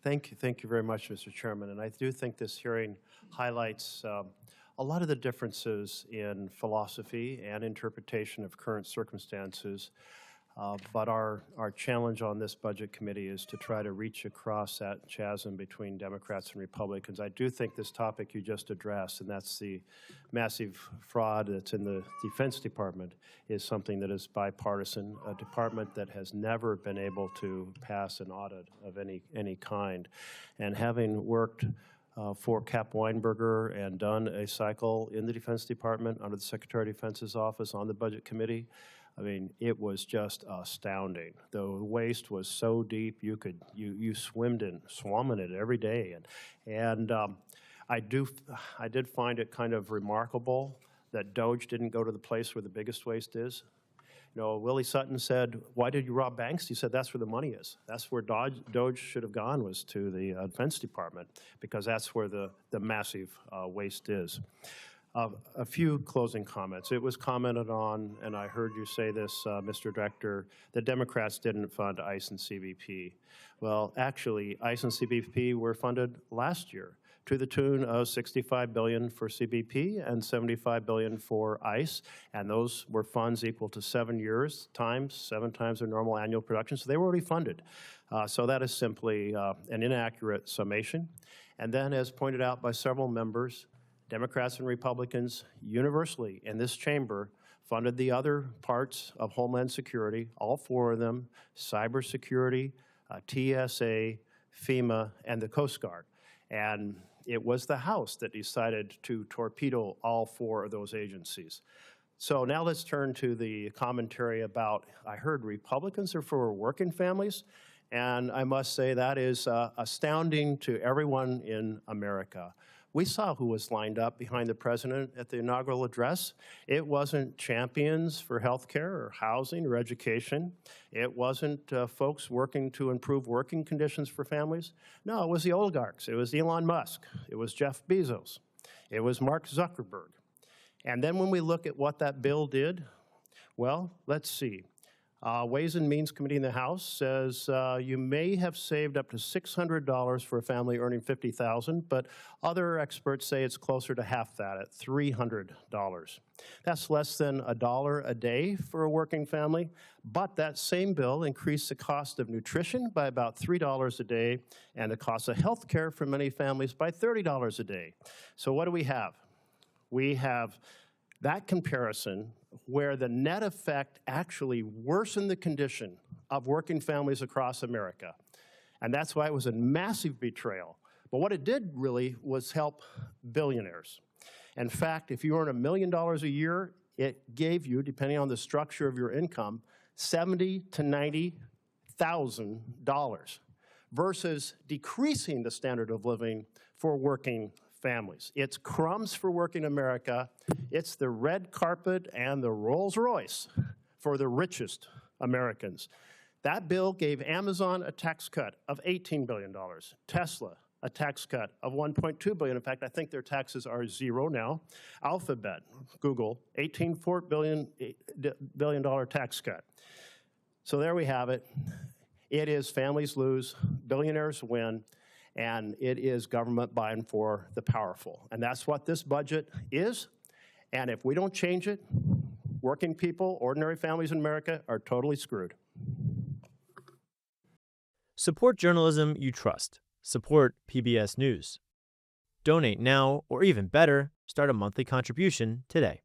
Thank you very much, Mr. Chairman. And I do think this hearing highlights a lot of the differences in philosophy and interpretation of current circumstances. But our challenge on this budget committee is to try to reach across that chasm between Democrats and Republicans. I do think this topic you just addressed, and that's the massive fraud that's in the Defense Department, is something that is bipartisan, a department that has never been able to pass an audit of any kind. And having worked for Cap Weinberger and done a cycle in the Defense Department under the Secretary of Defense's office on the Budget Committee, I mean, it was just astounding. The waste was so deep you swam in it every day, and I did find it kind of remarkable that DOGE didn't go to the place where the biggest waste is. You know, Willie Sutton said, "Why did you rob banks?" He said, "That's where the money is. That's where DOGE should have gone, was to the Defense Department, because that's where the massive waste is." A few closing comments. It was commented on, and I heard you say this, Mr. Director, the Democrats didn't fund ICE and CBP. Well, actually, ICE and CBP were funded last year to the tune of $65 billion for CBP and $75 billion for ICE, and those were funds equal to 7 years times, 7 times their normal annual production, so they were already funded. So that is simply an inaccurate summation. And then, as pointed out by several members, Democrats and Republicans universally in this chamber funded the other parts of Homeland Security, all 4 of them: cybersecurity, TSA, FEMA, and the Coast Guard. And it was the House that decided to torpedo all 4 of those agencies. So now let's turn to the commentary about, I heard Republicans are for working families, and I must say that is astounding to everyone in America. We saw who was lined up behind the president at the inaugural address. It wasn't champions for health care or housing or education. It wasn't folks working to improve working conditions for families. No, it was the oligarchs. It was Elon Musk. It was Jeff Bezos. It was Mark Zuckerberg. And then when we look at what that bill did, well, let's see. Ways and Means Committee in the House says you may have saved up to $600 for a family earning $50,000, but other experts say it's closer to half that, at $300. That's less than $1 a day for a working family, but that same bill increased the cost of nutrition by about $3 a day and the cost of health care for many families by $30 a day. So what do we have? We have that comparison where the net effect actually worsened the condition of working families across America. And that's why it was a massive betrayal. But what it did really was help billionaires. In fact, if you earn $1 million a year, it gave you, depending on the structure of your income, $70,000 to $90,000 versus decreasing the standard of living for working families. It's crumbs for working America. It's the red carpet and the Rolls Royce for the richest Americans. That bill gave Amazon a tax cut of $18 billion, Tesla a tax cut of $1.2 billion. In fact, I think their taxes are zero now. Alphabet, Google, $18 billion tax cut. So there we have it. It is families lose, billionaires win, and it is government buying for the powerful. And that's what this budget is. And if we don't change it, working people, ordinary families in America are totally screwed. Support journalism you trust. Support PBS News. Donate now, or even better, start a monthly contribution today.